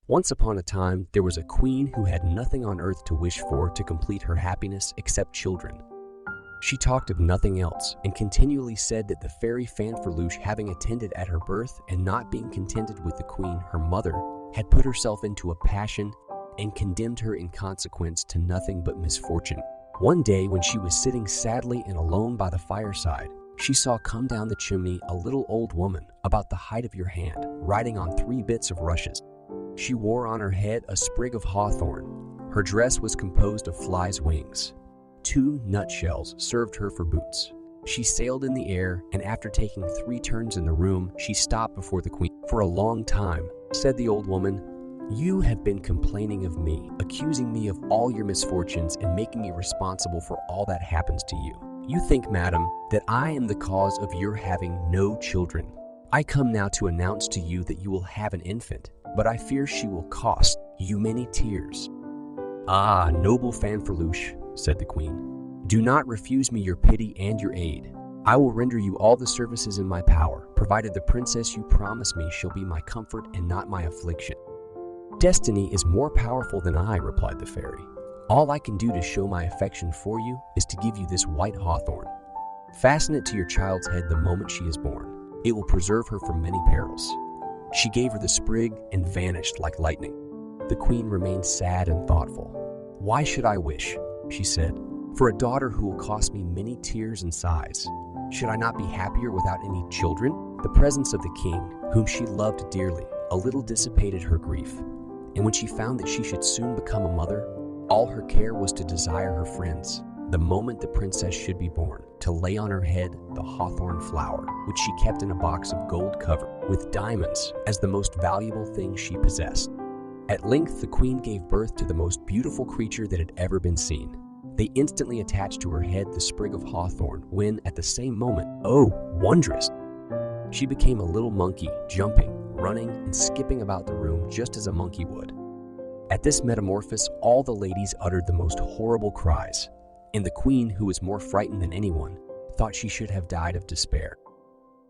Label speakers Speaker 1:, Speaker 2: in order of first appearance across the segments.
Speaker 1: Once upon a time, there was a queen who had nothing on earth to wish for to complete her happiness except children. She talked of nothing else and continually said that the Fairy Fanferluche, having attended at her birth and not being contented with the queen, her mother, had put herself into a passion and condemned her in consequence to nothing but misfortune. One day, when she was sitting sadly and alone by the fireside, she saw come down the chimney a little old woman, about the height of your hand, riding on 3 bits of rushes. She wore on her head a sprig of hawthorn. Her dress was composed of flies' wings. 2 nutshells served her for boots. She sailed in the air, and after taking 3 turns in the room, she stopped before the queen. "For a long time," said the old woman, "you have been complaining of me, accusing me of all your misfortunes and making me responsible for all that happens to you. You think, madam, that I am the cause of your having no children. I come now to announce to you that you will have an infant, but I fear she will cost you many tears." "Ah, noble Fanferluche," said the queen, "do not refuse me your pity and your aid. I will render you all the services in my power, provided the princess you promise me shall be my comfort and not my affliction." "Destiny is more powerful than I," replied the fairy. "All I can do to show my affection for you is to give you this white hawthorn. Fasten it to your child's head the moment she is born. It will preserve her from many perils." She gave her the sprig and vanished like lightning. The queen remained sad and thoughtful. "Why should I wish," she said, "for a daughter who will cost me many tears and sighs? Should I not be happier without any children?" The presence of the king, whom she loved dearly, a little dissipated her grief. And when she found that she should soon become a mother, all her care was to desire her friends, the moment the princess should be born, to lay on her head the hawthorn flower, which she kept in a box of gold covered, with diamonds as the most valuable thing she possessed. At length the queen gave birth to the most beautiful creature that had ever been seen. They instantly attached to her head the sprig of hawthorn, when, at the same moment, oh, wondrous! She became a little monkey, jumping, running, and skipping about the room just as a monkey would. At this metamorphosis, all the ladies uttered the most horrible cries, and the queen, who was more frightened than anyone, thought she should have died of despair.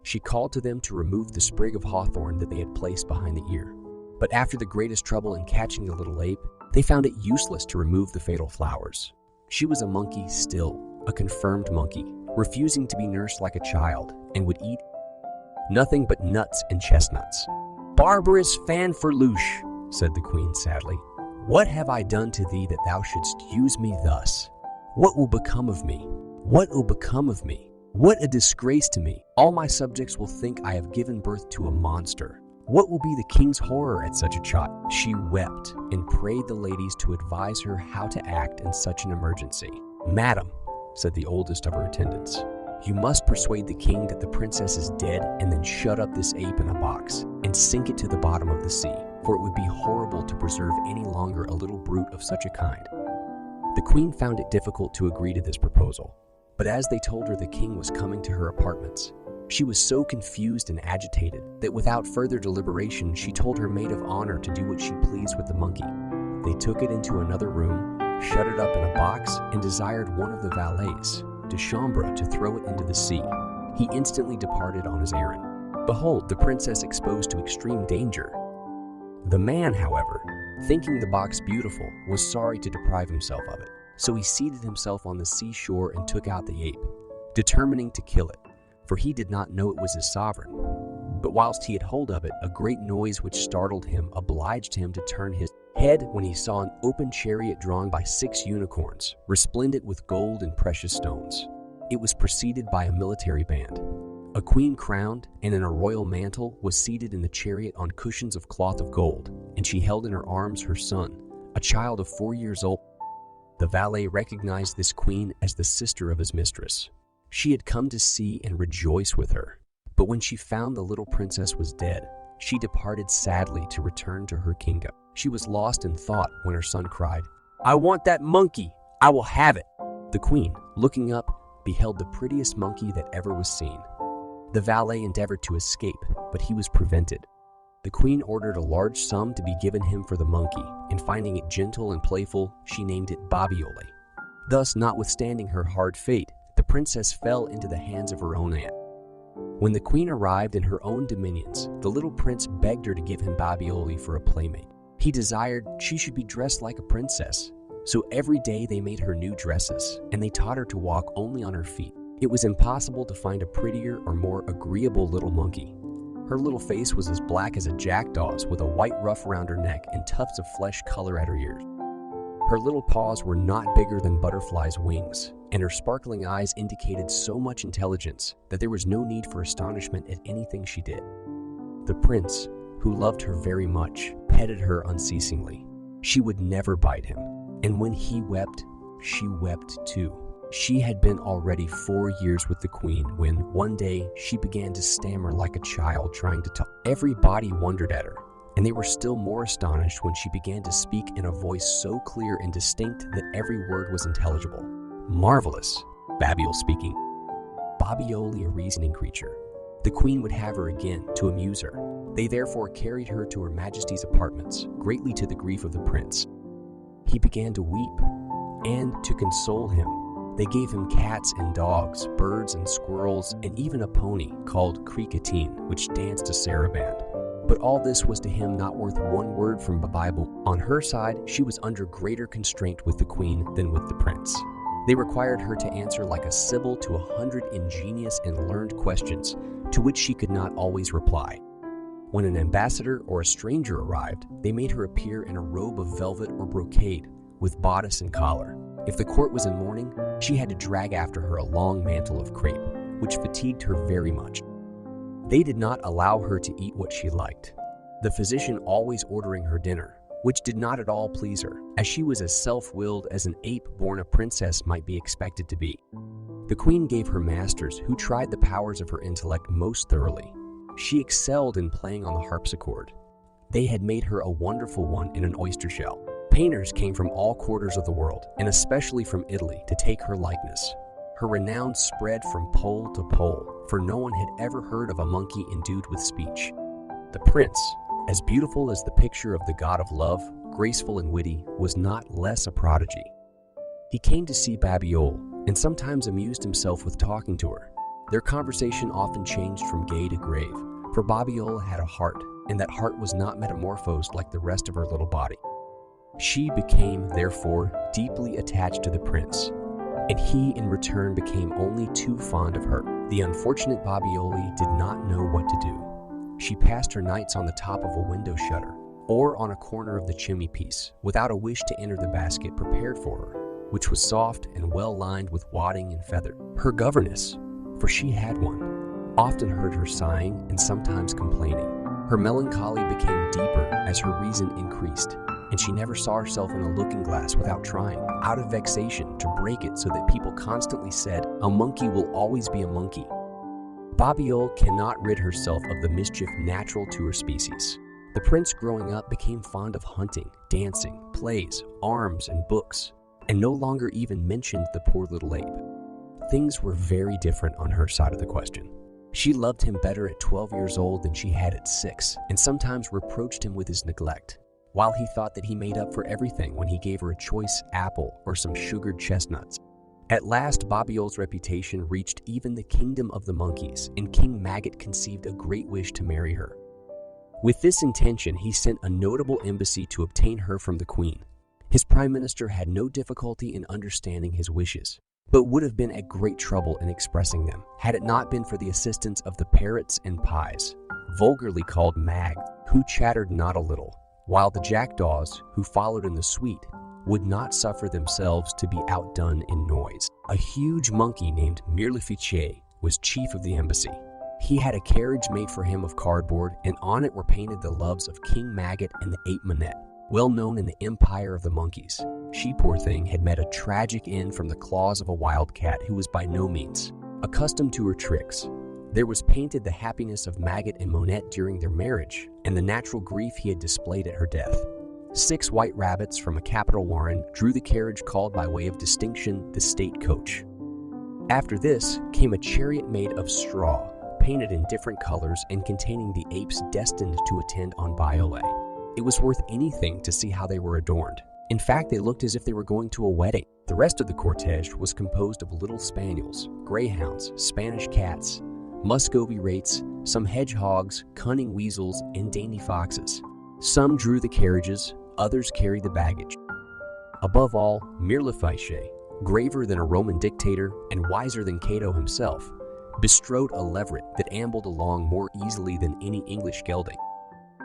Speaker 1: She called to them to remove the sprig of hawthorn that they had placed behind the ear. But after the greatest trouble in catching the little ape, they found it useless to remove the fatal flowers. She was a monkey still, a confirmed monkey, refusing to be nursed like a child, and would eat nothing but nuts and chestnuts. "Barbarous Fanferluche," said the queen sadly, "what have I done to thee that thou shouldst use me thus? What will become of me? What will become of me? What a disgrace to me! All my subjects will think I have given birth to a monster. What will be the king's horror at such a child?" She wept and prayed the ladies to advise her how to act in such an emergency. "Madam," said the oldest of her attendants, "you must persuade the king that the princess is dead, and then shut up this ape in a box and sink it to the bottom of the sea, for it would be horrible to preserve any longer a little brute of such a kind." The queen found it difficult to agree to this proposal, but as they told her the king was coming to her apartments, she was so confused and agitated that without further deliberation she told her maid of honor to do what she pleased with the monkey. They took it into another room, shut it up in a box, and desired one of the valets de chambre to throw it into the sea. He instantly departed on his errand. Behold, the princess exposed to extreme danger. The man, however, thinking the box beautiful, was sorry to deprive himself of it. So he seated himself on the seashore and took out the ape, determining to kill it, for he did not know it was his sovereign. But whilst he had hold of it, a great noise which startled him obliged him to turn his head when he saw an open chariot drawn by 6 unicorns, resplendent with gold and precious stones. It was preceded by a military band. A queen crowned and in a royal mantle was seated in the chariot on cushions of cloth of gold, and she held in her arms her son, a child of 4 years old. The valet recognized this queen as the sister of his mistress. She had come to see and rejoice with her, but when she found the little princess was dead, she departed sadly to return to her kingdom. She was lost in thought when her son cried, "I want that monkey! I will have it!" The queen, looking up, beheld the prettiest monkey that ever was seen. The valet endeavored to escape, but he was prevented. The queen ordered a large sum to be given him for the monkey, and finding it gentle and playful, she named it Babiole. Thus, notwithstanding her hard fate, the princess fell into the hands of her own aunt. When the queen arrived in her own dominions, the little prince begged her to give him Babiole for a playmate. He desired she should be dressed like a princess. So every day they made her new dresses, and they taught her to walk only on her feet. It was impossible to find a prettier or more agreeable little monkey. Her little face was as black as a jackdaw's, with a white ruff around her neck and tufts of flesh color at her ears. Her little paws were not bigger than butterflies' wings, and her sparkling eyes indicated so much intelligence that there was no need for astonishment at anything she did. The prince, who loved her very much, petted her unceasingly. She would never bite him, and when he wept, she wept too. She had been already 4 years with the queen when, one day, she began to stammer like a child trying to talk. Everybody wondered at her, and they were still more astonished when she began to speak in a voice so clear and distinct that every word was intelligible. Marvelous, Babiole speaking. Babiole, a reasoning creature. The queen would have her again to amuse her. They therefore carried her to Her Majesty's apartments, greatly to the grief of the prince. He began to weep, and to console him, they gave him cats and dogs, birds and squirrels, and even a pony called Cricketine, which danced a saraband. But all this was to him not worth one word from Babiole. On her side, she was under greater constraint with the queen than with the prince. They required her to answer like a sibyl to 100 ingenious and learned questions, to which she could not always reply. When an ambassador or a stranger arrived, they made her appear in a robe of velvet or brocade, with bodice and collar. If the court was in mourning, she had to drag after her a long mantle of crepe, which fatigued her very much. They did not allow her to eat what she liked, the physician always ordering her dinner, which did not at all please her, as she was as self-willed as an ape born a princess might be expected to be. The queen gave her masters who tried the powers of her intellect most thoroughly. She excelled in playing on the harpsichord. They had made her a wonderful one in an oyster shell. Painters came from all quarters of the world, and especially from Italy, to take her likeness. Her renown spread from pole to pole, for no one had ever heard of a monkey endued with speech. The prince, as beautiful as the picture of the god of love, graceful and witty, was not less a prodigy. He came to see Babiole, and sometimes amused himself with talking to her. Their conversation often changed from gay to grave, for Babiole had a heart, and that heart was not metamorphosed like the rest of her little body. She became, therefore, deeply attached to the prince, and he in return became only too fond of her. The unfortunate Babiole did not know what to do. She passed her nights on the top of a window shutter, or on a corner of the chimney-piece, without a wish to enter the basket prepared for her, which was soft and well lined with wadding and feather. Her governess, for she had one, often heard her sighing and sometimes complaining. Her melancholy became deeper as her reason increased, and she never saw herself in a looking-glass without trying, out of vexation, to break it so that people constantly said, "A monkey will always be a monkey." Babiole cannot rid herself of the mischief natural to her species. The prince growing up became fond of hunting, dancing, plays, arms, and books, and no longer even mentioned the poor little ape. Things were very different on her side of the question. She loved him better at 12 years old than she had at 6, and sometimes reproached him with his neglect, while he thought that he made up for everything when he gave her a choice apple or some sugared chestnuts. At last, Babiole's reputation reached even the kingdom of the monkeys, and King Maggot conceived a great wish to marry her. With this intention, he sent a notable embassy to obtain her from the queen. His prime minister had no difficulty in understanding his wishes, but would have been at great trouble in expressing them, had it not been for the assistance of the parrots and pies, vulgarly called mags, who chattered not a little, while the jackdaws, who followed in the suite, would not suffer themselves to be outdone in noise. A huge monkey named Mirlifiche was chief of the embassy. He had a carriage made for him of cardboard, and on it were painted the loves of King Maggot and the ape Manette, well known in the empire of the monkeys. She, poor thing, had met a tragic end from the claws of a wildcat who was by no means accustomed to her tricks. There was painted the happiness of Maggot and Monette during their marriage, and the natural grief he had displayed at her death. 6 white rabbits from a capital warren drew the carriage called by way of distinction the state coach. After this came a chariot made of straw, painted in different colors and containing the apes destined to attend on Babiole. It was worth anything to see how they were adorned. In fact, they looked as if they were going to a wedding. The rest of the cortege was composed of little spaniels, greyhounds, Spanish cats, Muscovy rates, some hedgehogs, cunning weasels, and dainty foxes. Some drew the carriages, others carried the baggage. Above all, Mirlifiche, graver than a Roman dictator and wiser than Cato himself, bestrode a leveret that ambled along more easily than any English gelding.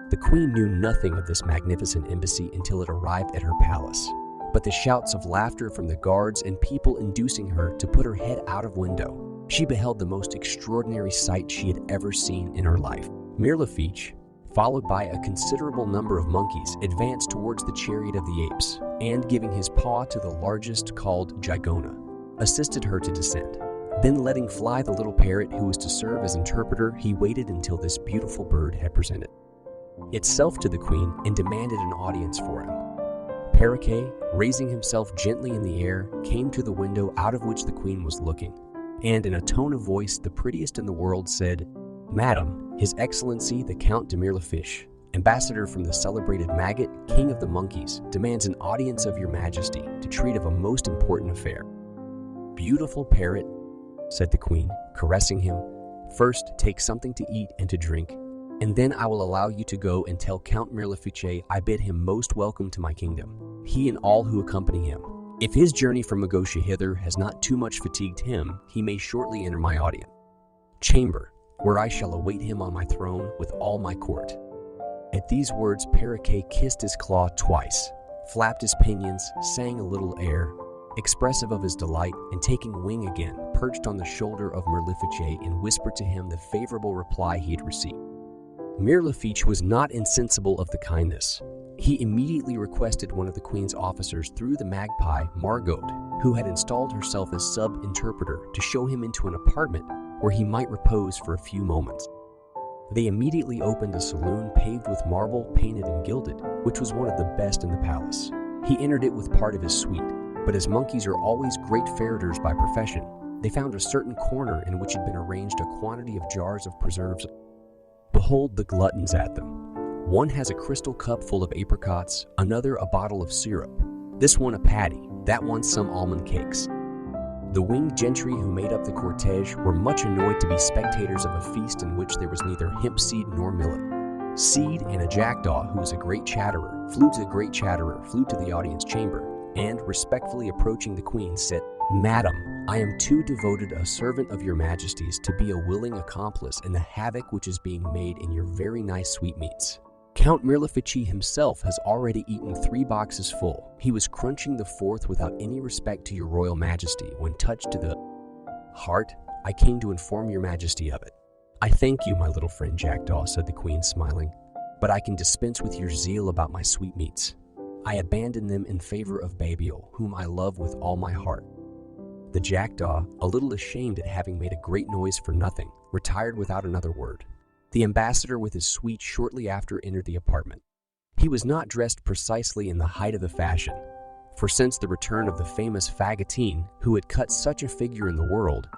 Speaker 1: The queen knew nothing of this magnificent embassy until it arrived at her palace, but the shouts of laughter from the guards and people inducing her to put her head out of window, she beheld the most extraordinary sight she had ever seen in her life. Mirlifiche, followed by a considerable number of monkeys, advanced towards the chariot of the apes, and giving his paw to the largest, called Gigona, assisted her to descend. Then letting fly the little parrot who was to serve as interpreter, he waited until this beautiful bird had presented itself to the queen and demanded an audience for him. Perroquet, raising himself gently in the air, came to the window out of which the queen was looking, and in a tone of voice the prettiest in the world said, "Madam, His Excellency the Count de Mirlifiche, ambassador from the celebrated Maggot, King of the Monkeys, demands an audience of your Majesty to treat of a most important affair." "Beautiful parrot," said the queen, caressing him, "first take something to eat and to drink, and then I will allow you to go and tell Count Mirlifiche I bid him most welcome to my kingdom, he and all who accompany him. If his journey from Magotia hither has not too much fatigued him, he may shortly enter my audience chamber, where I shall await him on my throne with all my court." At these words, Perroquet kissed his claw twice, flapped his pinions, sang a little air, expressive of his delight, and taking wing again, perched on the shoulder of Mirlifiche and whispered to him the favorable reply he had received. Mirlifiche was not insensible of the kindness. He immediately requested one of the queen's officers through the magpie, Margot, who had installed herself as sub-interpreter, to show him into an apartment where he might repose for a few moments. They immediately opened a saloon paved with marble, painted and gilded, which was one of the best in the palace. He entered it with part of his suite, but as monkeys are always great ferreters by profession, they found a certain corner in which had been arranged a quantity of jars of preserves. Behold the gluttons at them. One has a crystal cup full of apricots, another a bottle of syrup, this one a patty, that one some almond cakes. The winged gentry who made up the cortege were much annoyed to be spectators of a feast in which there was neither hemp seed nor millet. Seed and a jackdaw, who was a great chatterer, flew to the audience chamber, and, respectfully approaching the queen, said, "Madam, I am too devoted a servant of your Majesty's to be a willing accomplice in the havoc which is being made in your very nice sweetmeats. Count Mirlifiche himself has already eaten 3 boxes full. He was crunching the 4th without any respect to your royal majesty. When touched to the heart, I came to inform your majesty of it." "I thank you, my little friend Jackdaw," said the queen, smiling, "but I can dispense with your zeal about my sweetmeats. I abandon them in favor of Babiole, whom I love with all my heart." The jackdaw, a little ashamed at having made a great noise for nothing, retired without another word. The ambassador with his suite shortly after entered the apartment. He was not dressed precisely in the height of the fashion, for since the return of the famous Fagotine, who had cut such a figure in the world,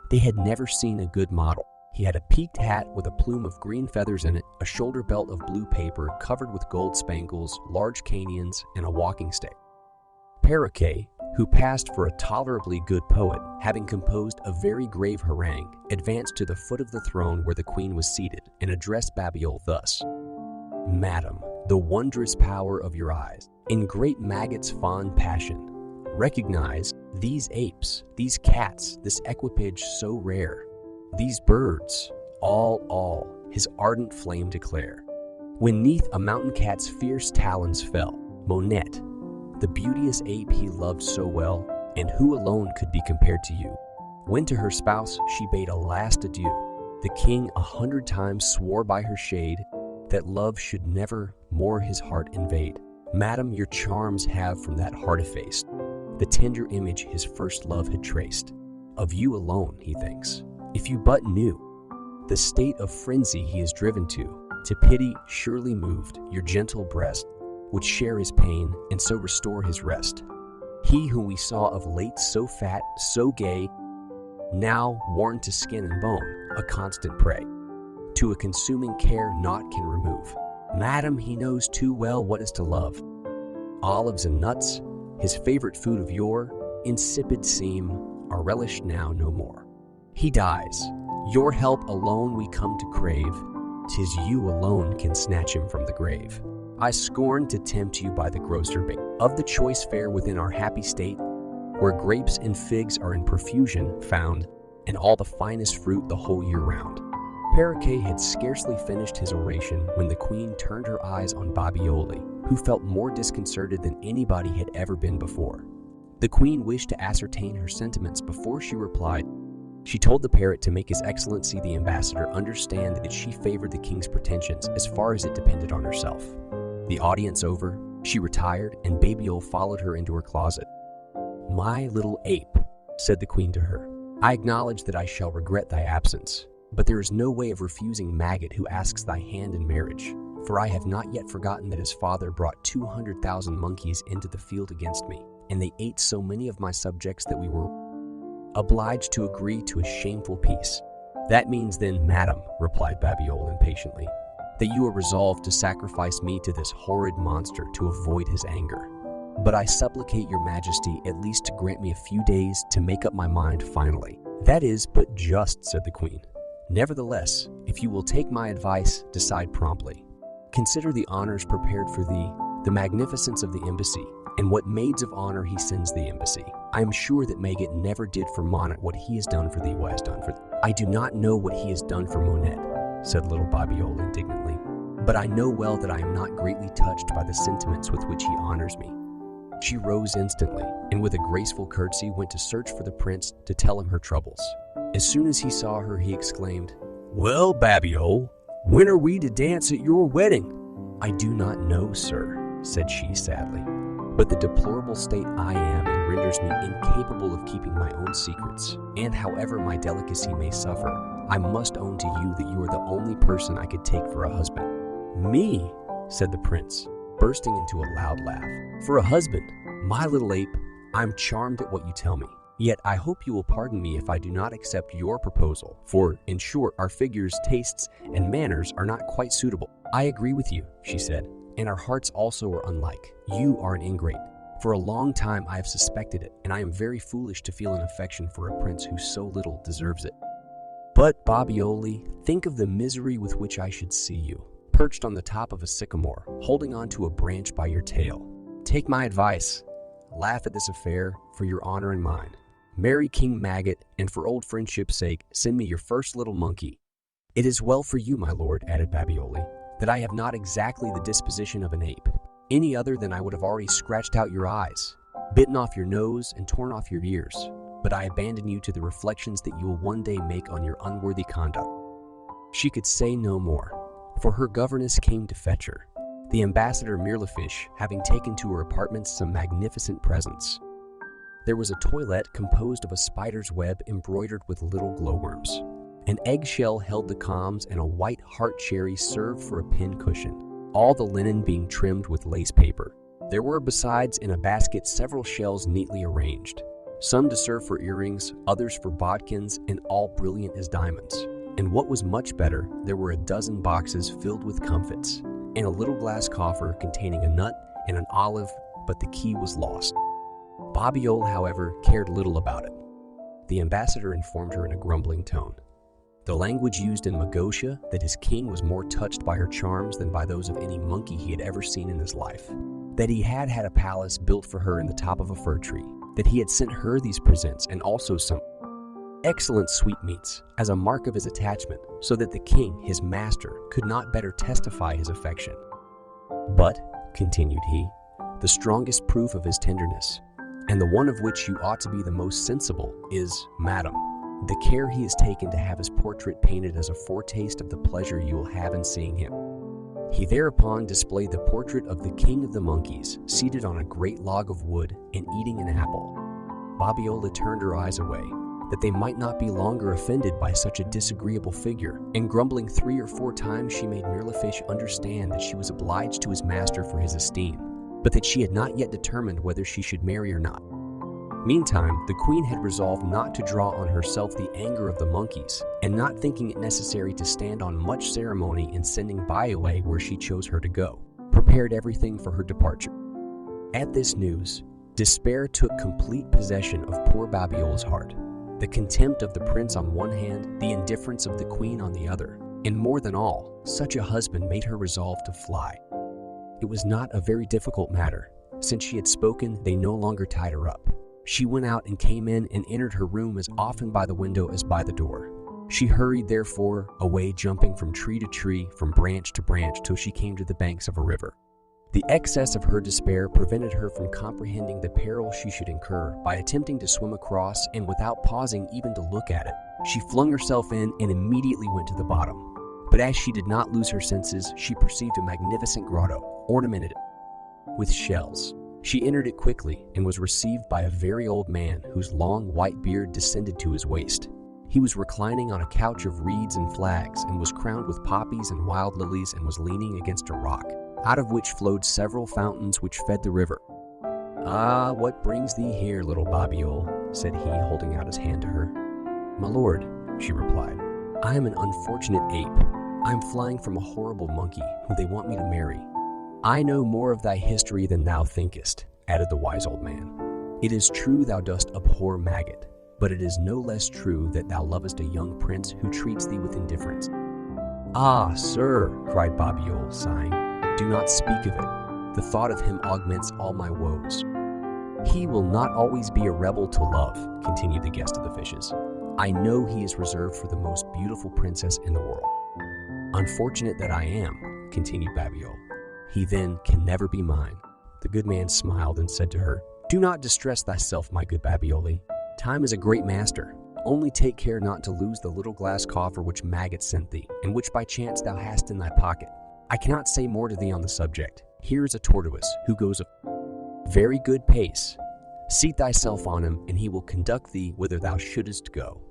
Speaker 1: they had never seen a good model. He had a peaked hat with a plume of green feathers in it, a shoulder belt of blue paper covered with gold spangles, large canions, and a walking stick. Perroquet, who passed for a tolerably good poet, having composed a very grave harangue, advanced to the foot of the throne where the queen was seated, and addressed Babiole thus: "Madam, the wondrous power of your eyes, in great Maggot's fond passion, recognize these apes, these cats, this equipage so rare, these birds, all, his ardent flame declare. When 'neath a mountain cat's fierce talons fell, Monette, the beauteous ape he loved so well, and who alone could be compared to you, when to her spouse she bade a last adieu, the king 100 times swore by her shade that love should never more his heart invade. Madam, your charms have from that heart effaced the tender image his first love had traced. Of you alone, he thinks, if you but knew the state of frenzy he is driven to pity surely moved your gentle breast would share his pain and so restore his rest. He whom we saw of late so fat, so gay, now worn to skin and bone, a constant prey to a consuming care naught can remove. Madam, he knows too well what is to love. Olives and nuts, his favorite food of yore, insipid seem, are relished now no more. He dies, your help alone we come to crave, 'tis you alone can snatch him from the grave. I scorn to tempt you by the grosser bait of the choice fare within our happy state, where grapes and figs are in profusion found, and all the finest fruit the whole year round. Paraquet had scarcely finished his oration when the queen turned her eyes on Babiole, who felt more disconcerted than anybody had ever been before. The queen wished to ascertain her sentiments before she replied. She told the parrot to make His Excellency the ambassador understand that she favored the king's pretensions as far as it depended on herself. The audience over, she retired, and Babiole followed her into her closet. "My little ape," said the queen to her, "I acknowledge that I shall regret thy absence, but there is no way of refusing Maggot who asks thy hand in marriage, for I have not yet forgotten that his father brought 200,000 monkeys into the field against me, and they ate so many of my subjects that we were obliged to agree to a shameful peace." "That means then, madam," replied Babiole impatiently, "that you are resolved to sacrifice me to this horrid monster to avoid his anger. But I supplicate your majesty at least to grant me a few days to make up my mind finally." "That is but just," said the queen. "Nevertheless, if you will take my advice, decide promptly. Consider the honors prepared for thee, the magnificence of the embassy, and what maids of honor he sends the embassy. I am sure that Maggot never did for Monet what he has done for thee has done for thee." "I do not know what he has done for Monet," said little Babiole indignantly, "but I know well that I am not greatly touched by the sentiments with which he honors me." She rose instantly, and with a graceful curtsy went to search for the prince to tell him her troubles. As soon as he saw her, he exclaimed, "Well, Babiole, when are we to dance at your wedding?" "I do not know, sir," said she sadly, "but the deplorable state I am in renders me incapable of keeping my own secrets, and however my delicacy may suffer, I must own to you that you are the only person I could take for a husband." "Me?" said the prince, bursting into a loud laugh. "For a husband? My little ape, I'm charmed at what you tell me. Yet I hope you will pardon me if I do not accept your proposal, for, in short, our figures, tastes, and manners are not quite suitable." "I agree with you," she said, "and our hearts also are unlike. You are an ingrate. For a long time I have suspected it, and I am very foolish to feel an affection for a prince who so little deserves it. But, Babiole, think of the misery with which I should see you, perched on the top of a sycamore, holding on to a branch by your tail. Take my advice. Laugh at this affair, for your honor and mine. Marry King Maggot, and for old friendship's sake, send me your first little monkey." "It is well for you, my lord," added Babiole, "that I have not exactly the disposition of an ape. Any other than I would have already scratched out your eyes, bitten off your nose, and torn off your ears. But I abandon you to the reflections that you will one day make on your unworthy conduct." She could say no more, for her governess came to fetch her, the ambassador Mirlifiche having taken to her apartments some magnificent presents. There was a toilette composed of a spider's web embroidered with little glowworms. An eggshell held the calms, and a white heart cherry served for a pin cushion, all the linen being trimmed with lace paper. There were besides in a basket several shells neatly arranged, some to serve for earrings, others for bodkins, and all brilliant as diamonds. And what was much better, there were a dozen boxes filled with comfits, and a little glass coffer containing a nut and an olive, but the key was lost. Babiole, however, cared little about it. The ambassador informed her in a grumbling tone, the language used in Magotia, that his king was more touched by her charms than by those of any monkey he had ever seen in his life, that he had had a palace built for her in the top of a fir tree, that he had sent her these presents and also some excellent sweetmeats as a mark of his attachment, so that the king, his master, could not better testify his affection. "But," continued he, "the strongest proof of his tenderness, and the one of which you ought to be the most sensible, is, madam, the care he has taken to have his portrait painted as a foretaste of the pleasure you will have in seeing him." He thereupon displayed the portrait of the king of the monkeys, seated on a great log of wood and eating an apple. Babiole turned her eyes away, that they might not be longer offended by such a disagreeable figure, and grumbling 3 or 4 times, she made Mirlifiche understand that she was obliged to his master for his esteem, but that she had not yet determined whether she should marry or not. Meantime, the queen had resolved not to draw on herself the anger of the monkeys, and not thinking it necessary to stand on much ceremony in sending Babiole where she chose her to go, prepared everything for her departure. At this news, despair took complete possession of poor Babiole's heart. The contempt of the prince on one hand, the indifference of the queen on the other, and more than all, such a husband made her resolve to fly. It was not a very difficult matter. Since she had spoken, they no longer tied her up. She went out and came in and entered her room as often by the window as by the door. She hurried, therefore, away, jumping from tree to tree, from branch to branch, till she came to the banks of a river. The excess of her despair prevented her from comprehending the peril she should incur by attempting to swim across, and without pausing even to look at it, she flung herself in and immediately went to the bottom. But as she did not lose her senses, she perceived a magnificent grotto, ornamented with shells. She entered it quickly and was received by a very old man whose long white beard descended to his waist. He was reclining on a couch of reeds and flags and was crowned with poppies and wild lilies, and was leaning against a rock, out of which flowed several fountains which fed the river. "Ah, what brings thee here, little Babiole?" said he, holding out his hand to her. "My lord," she replied, "I am an unfortunate ape. I am flying from a horrible monkey whom they want me to marry." "I know more of thy history than thou thinkest," added the wise old man. "It is true thou dost abhor maggot, but it is no less true that thou lovest a young prince who treats thee with indifference." "Ah, sir," cried Babiole, sighing, "do not speak of it. The thought of him augments all my woes." "He will not always be a rebel to love," continued the guest of the fishes. "I know he is reserved for the most beautiful princess in the world." "Unfortunate that I am," continued Babiole. "He then can never be mine." The good man smiled and said to her, "Do not distress thyself, my good Babiole. Time is a great master. Only take care not to lose the little glass coffer which Maggot sent thee, and which by chance thou hast in thy pocket. I cannot say more to thee on the subject. Here is a tortoise who goes a very good pace. Seat thyself on him, and he will conduct thee whither thou shouldest go."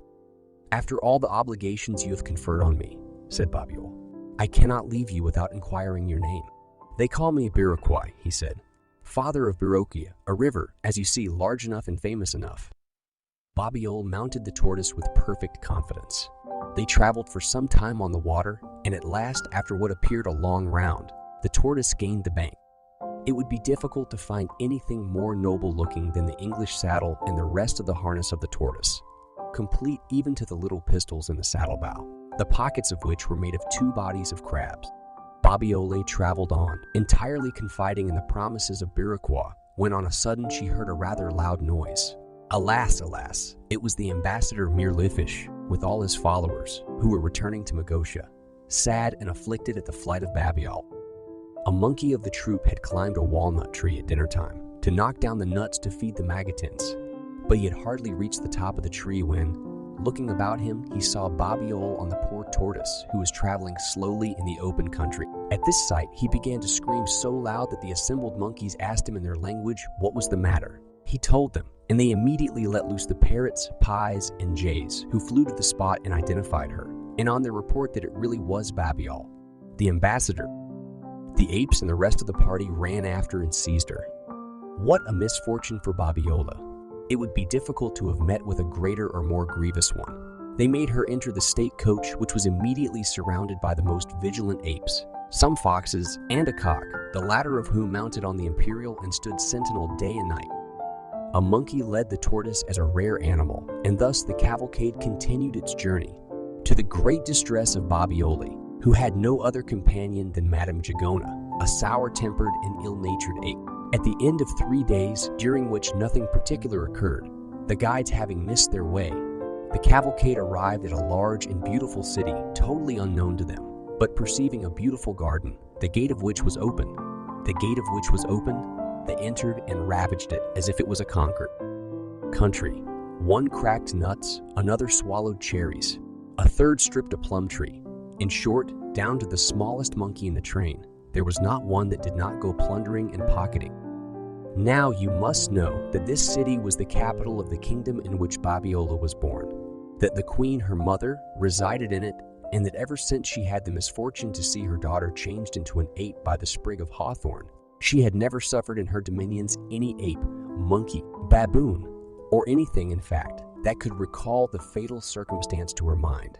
Speaker 1: "After all the obligations you have conferred on me," said Babiole, "I cannot leave you without inquiring your name." "They call me Biroquois," he said, "father of Biroquia, a river, as you see, large enough and famous enough." Babiole mounted the tortoise with perfect confidence. They traveled for some time on the water, and at last, after what appeared a long round, the tortoise gained the bank. It would be difficult to find anything more noble-looking than the English saddle and the rest of the harness of the tortoise, complete even to the little pistols in the saddle-bow, the pockets of which were made of 2 bodies of crabs. Babiole traveled on, entirely confiding in the promises of Biroquois, when on a sudden she heard a rather loud noise. Alas, alas, it was the ambassador Mirlifiche, with all his followers, who were returning to Magotia, sad and afflicted at the flight of Babiole. A monkey of the troop had climbed a walnut tree at dinner time to knock down the nuts to feed the Magotins, but he had hardly reached the top of the tree when, looking about him, he saw Babiole on the poor tortoise, who was traveling slowly in the open country. At this sight, he began to scream so loud that the assembled monkeys asked him in their language what was the matter. He told them, and they immediately let loose the parrots, pies, and jays, who flew to the spot and identified her, and on their report that it really was Babiole, the ambassador. The apes and the rest of the party ran after and seized her. What a misfortune for Babiole! It would be difficult to have met with a greater or more grievous one. They made her enter the state coach, which was immediately surrounded by the most vigilant apes, some foxes, and a cock, the latter of whom mounted on the imperial and stood sentinel day and night. A monkey led the tortoise as a rare animal, and thus the cavalcade continued its journey, to the great distress of Babiole, who had no other companion than Madame Jagona, a sour-tempered and ill-natured ape. At the end of 3 days, during which nothing particular occurred, the guides having missed their way, the cavalcade arrived at a large and beautiful city, totally unknown to them, but perceiving a beautiful garden, the gate of which was open. They entered and ravaged it as if it was a conquered country. One cracked nuts, another swallowed cherries, a third stripped a plum tree. In short, down to the smallest monkey in the train, there was not one that did not go plundering and pocketing. Now you must know that this city was the capital of the kingdom in which Babiole was born, that the queen, her mother, resided in it, and that ever since she had the misfortune to see her daughter changed into an ape by the sprig of hawthorn, she had never suffered in her dominions any ape, monkey, baboon, or anything, in fact, that could recall the fatal circumstance to her mind.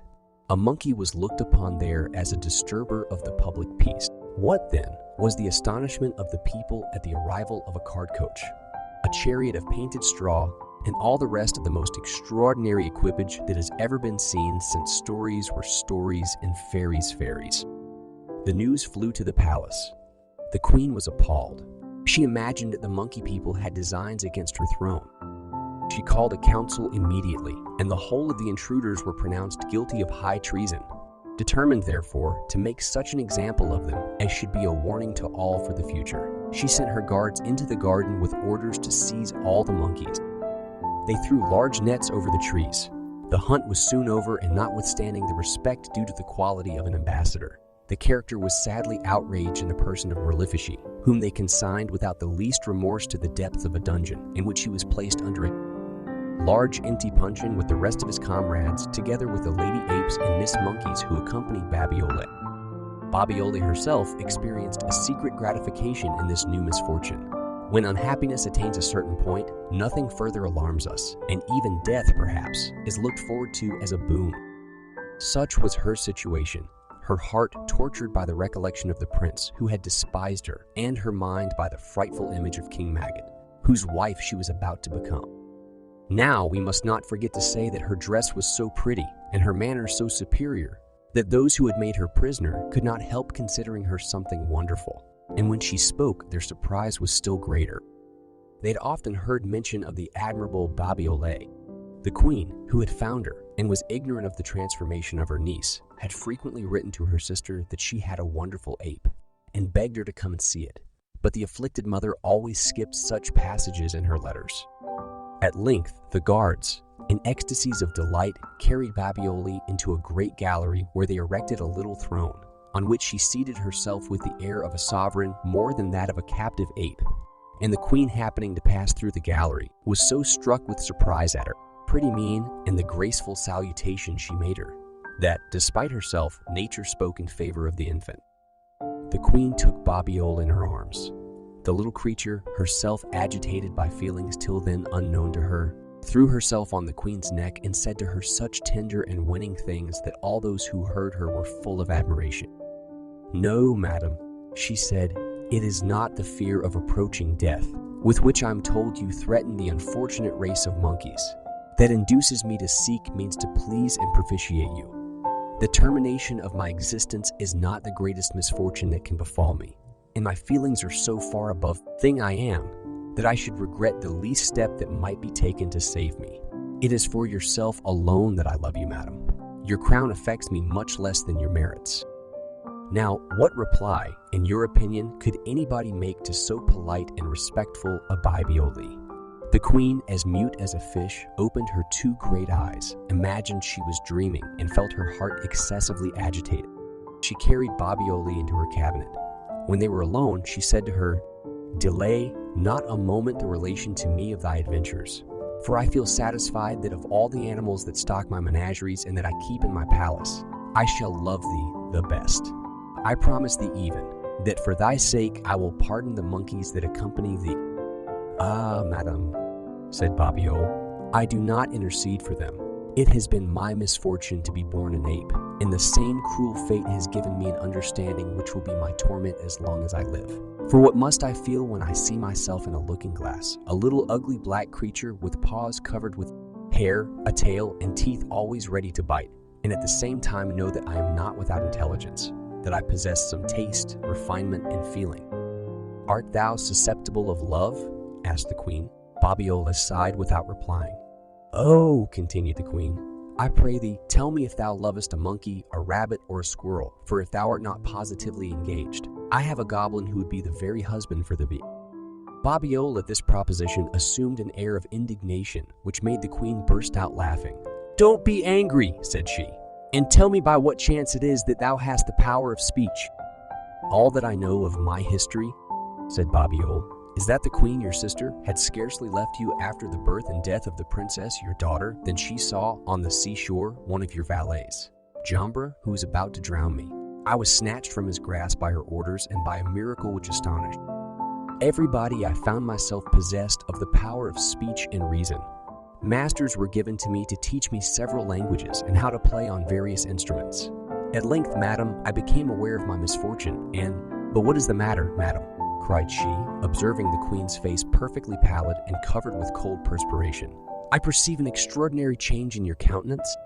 Speaker 1: A monkey was looked upon there as a disturber of the public peace. What, then, was the astonishment of the people at the arrival of a card coach, a chariot of painted straw, and all the rest of the most extraordinary equipage that has ever been seen since stories were stories and fairies fairies. The news flew to the palace. The queen was appalled. She imagined that the monkey people had designs against her throne. She called a council immediately, and the whole of the intruders were pronounced guilty of high treason. Determined, therefore, to make such an example of them as should be a warning to all for the future, she sent her guards into the garden with orders to seize all the monkeys. They threw large nets over the trees. The hunt was soon over, and notwithstanding the respect due to the quality of an ambassador, the character was sadly outraged in the person of Malefici, whom they consigned without the least remorse to the depths of a dungeon, in which he was placed under a large empty puncheon with the rest of his comrades, together with the lady apes and Miss Monkeys who accompanied Babiole. Babiole herself experienced a secret gratification in this new misfortune. When unhappiness attains a certain point, nothing further alarms us, and even death, perhaps, is looked forward to as a boon. Such was her situation, her heart tortured by the recollection of the prince who had despised her, and her mind by the frightful image of King Maggot, whose wife she was about to become. Now we must not forget to say that her dress was so pretty, and her manners so superior, that those who had made her prisoner could not help considering her something wonderful, and when she spoke, their surprise was still greater. They had often heard mention of the admirable Babiole. The queen, who had found her and was ignorant of the transformation of her niece, had frequently written to her sister that she had a wonderful ape, and begged her to come and see it. But the afflicted mother always skipped such passages in her letters. At length, the guards, in ecstasies of delight, carried Babiole into a great gallery where they erected a little throne, on which she seated herself with the air of a sovereign more than that of a captive ape. And the queen, happening to pass through the gallery, was so struck with surprise at her pretty mien and the graceful salutation she made her, that, despite herself, nature spoke in favor of the infant. The queen took Babiole in her arms. The little creature, herself agitated by feelings till then unknown to her, threw herself on the queen's neck and said to her such tender and winning things that all those who heard her were full of admiration. "No, madam," she said, "it is not the fear of approaching death, with which I am told you threaten the unfortunate race of monkeys, that induces me to seek means to please and propitiate you. The termination of my existence is not the greatest misfortune that can befall me, and my feelings are so far above the thing I am that I should regret the least step that might be taken to save me. It is for yourself alone that I love you, madam. Your crown affects me much less than your merits." Now, what reply, in your opinion, could anybody make to so polite and respectful a Babiole? The queen, as mute as a fish, opened her two great eyes, imagined she was dreaming, and felt her heart excessively agitated. She carried Babiole into her cabinet. When they were alone, she said to her, "Delay not a moment the relation to me of thy adventures, for I feel satisfied that of all the animals that stock my menageries and that I keep in my palace, I shall love thee the best. I promise thee even, that for thy sake I will pardon the monkeys that accompany thee." "Ah, madam," said Babiole, "I do not intercede for them. It has been my misfortune to be born an ape, and the same cruel fate has given me an understanding which will be my torment as long as I live. For what must I feel when I see myself in a looking-glass, a little ugly black creature with paws covered with hair, a tail, and teeth always ready to bite, and at the same time know that I am not without intelligence, that I possess some taste, refinement, and feeling." "Art thou susceptible of love?" asked the queen. Babiole sighed without replying. "Oh," continued the queen, "I pray thee, tell me if thou lovest a monkey, a rabbit, or a squirrel, for if thou art not positively engaged, I have a goblin who would be the very husband for thee." Babiole at this proposition assumed an air of indignation, which made the queen burst out laughing. "Don't be angry," said she, "and tell me by what chance it is that thou hast the power of speech." "All that I know of my history," said Babiole, "is that the queen, your sister, had scarcely left you after the birth and death of the princess, your daughter, than she saw on the seashore one of your valets, Jambra, who was about to drown me. I was snatched from his grasp by her orders and by a miracle which astonished everybody. I found myself possessed of the power of speech and reason. Masters were given to me to teach me several languages and how to play on various instruments. At length, madam, I became aware of my misfortune, and—" "But what is the matter, madam?" cried she, observing the queen's face perfectly pallid and covered with cold perspiration. "I perceive an extraordinary change in your countenance."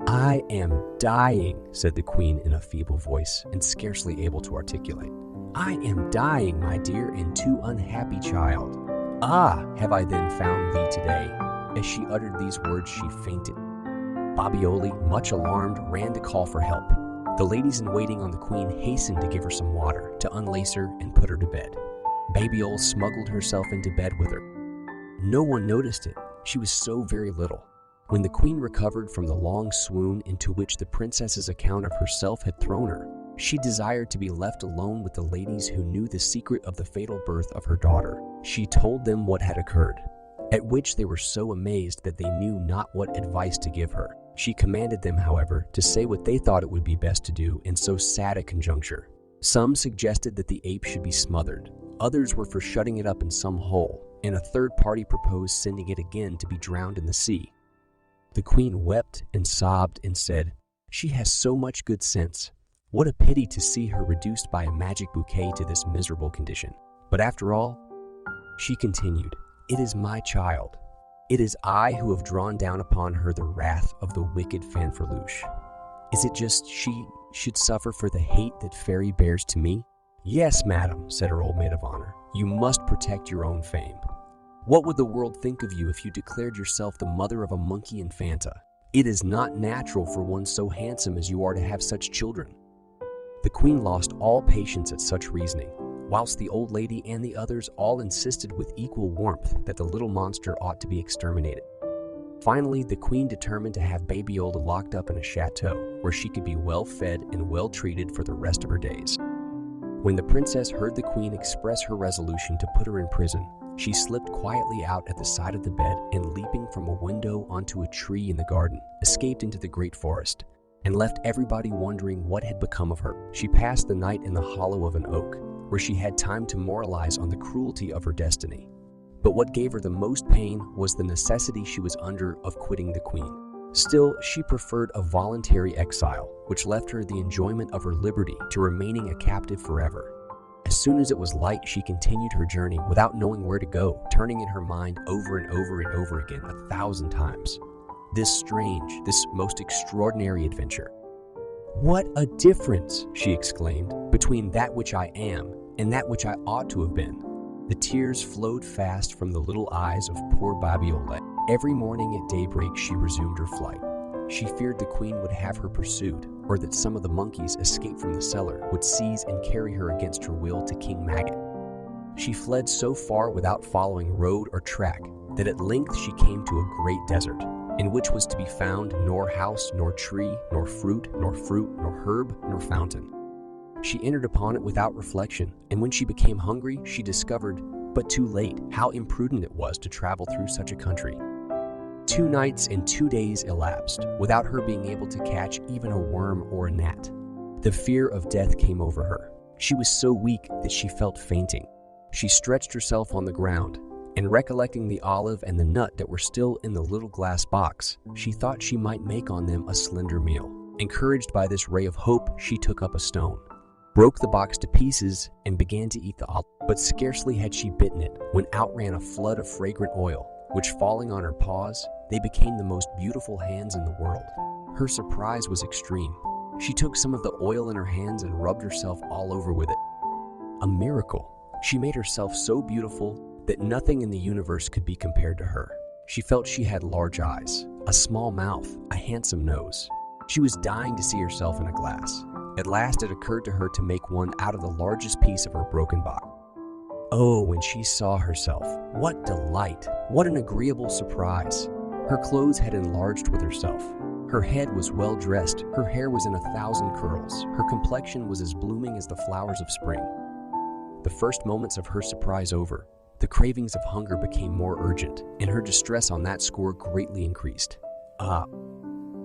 Speaker 1: "I am dying," said the queen in a feeble voice and scarcely able to articulate. I am dying, my dear and too unhappy child. Ah, have I then found thee today?" As she uttered these words, she fainted. Babiole, much alarmed, ran to call for help. The ladies in waiting on the queen hastened to give her some water, to unlace her and put her to bed. Babiole smuggled herself into bed with her. No one noticed it. She was so very little. When the queen recovered from the long swoon into which the princess's account of herself had thrown her, she desired to be left alone with the ladies who knew the secret of the fatal birth of her daughter. She told them what had occurred, at which they were so amazed that they knew not what advice to give her. She commanded them, however, to say what they thought it would be best to do in so sad a conjuncture. Some suggested that the ape should be smothered, others were for shutting it up in some hole, and a third party proposed sending it again to be drowned in the sea. The queen wept and sobbed and said, "She has so much good sense. What a pity to see her reduced by a magic bouquet to this miserable condition. But after all," she continued, "it is my child. It is I who have drawn down upon her the wrath of the wicked Fanferluche. Is it just she should suffer for the hate that Fairy bears to me?" "Yes, madam," said her old maid of honor, "you must protect your own fame. What would the world think of you if you declared yourself the mother of a monkey infanta? It is not natural for one so handsome as you are to have such children." The queen lost all patience at such reasoning, whilst the old lady and the others all insisted with equal warmth that the little monster ought to be exterminated. Finally, the queen determined to have Babiole locked up in a chateau, where she could be well fed and well treated for the rest of her days. When the princess heard the queen express her resolution to put her in prison, she slipped quietly out at the side of the bed and, leaping from a window onto a tree in the garden, escaped into the great forest, and left everybody wondering what had become of her. She passed the night in the hollow of an oak, where she had time to moralize on the cruelty of her destiny. But what gave her the most pain was the necessity she was under of quitting the queen. Still, she preferred a voluntary exile, which left her the enjoyment of her liberty to remaining a captive forever. As soon as it was light, she continued her journey without knowing where to go, turning in her mind over and over and over again 1,000 times. This strange, this most extraordinary adventure. "What a difference," she exclaimed, "between that which I am and that which I ought to have been." The tears flowed fast from the little eyes of poor Babiole. Every morning at daybreak she resumed her flight. She feared the queen would have her pursued, or that some of the monkeys escaped from the cellar would seize and carry her against her will to King Maggot. She fled so far without following road or track that at length she came to a great desert, in which was to be found nor house, nor tree, nor fruit, nor herb, nor fountain. She entered upon it without reflection, and when she became hungry, she discovered, but too late, how imprudent it was to travel through such a country. 2 nights and 2 days elapsed without her being able to catch even a worm or a gnat. The fear of death came over her. She was so weak that she felt fainting. She stretched herself on the ground, and recollecting the olive and the nut that were still in the little glass box, she thought she might make on them a slender meal. Encouraged by this ray of hope, she took up a stone, broke the box to pieces, and began to eat the olive. But scarcely had she bitten it when out ran a flood of fragrant oil, which, falling on her paws, they became the most beautiful hands in the world. Her surprise was extreme. She took some of the oil in her hands and rubbed herself all over with it. A miracle! She made herself so beautiful that nothing in the universe could be compared to her. She felt she had large eyes, a small mouth, a handsome nose. She was dying to see herself in a glass. At last it occurred to her to make one out of the largest piece of her broken box. Oh, when she saw herself, what delight! What an agreeable surprise! Her clothes had enlarged with herself. Her head was well dressed, her hair was in 1,000 curls, her complexion was as blooming as the flowers of spring. The first moments of her surprise over, the cravings of hunger became more urgent, and her distress on that score greatly increased. "Ah,"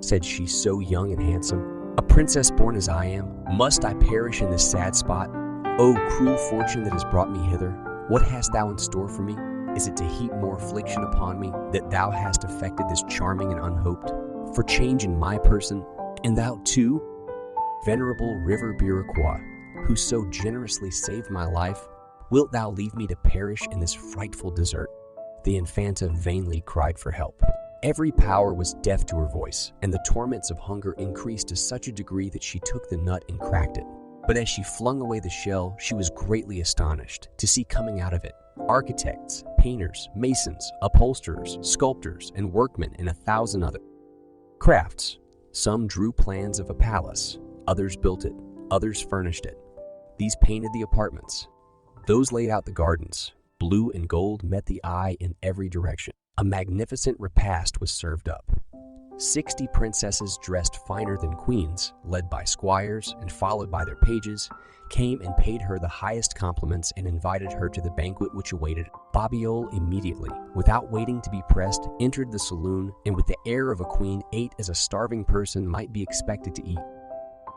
Speaker 1: said she, "so young and handsome, a princess born as I am, must I perish in this sad spot? O cruel fortune that has brought me hither, what hast thou in store for me? Is it to heap more affliction upon me that thou hast effected this charming and unhoped? For change in my person, and thou too, venerable river Biroquois, who so generously saved my life, wilt thou leave me to perish in this frightful desert?" The Infanta vainly cried for help. Every power was deaf to her voice, and the torments of hunger increased to such a degree that she took the nut and cracked it. But as she flung away the shell, she was greatly astonished to see coming out of it architects, painters, masons, upholsterers, sculptors, and workmen, and 1,000 other crafts. Some drew plans of a palace, others built it, others furnished it. These painted the apartments. Those laid out the gardens. Blue and gold met the eye in every direction. A magnificent repast was served up. 60 princesses dressed finer than queens, led by squires and followed by their pages, came and paid her the highest compliments and invited her to the banquet which awaited. Babiole immediately, without waiting to be pressed, entered the saloon and with the air of a queen ate as a starving person might be expected to eat.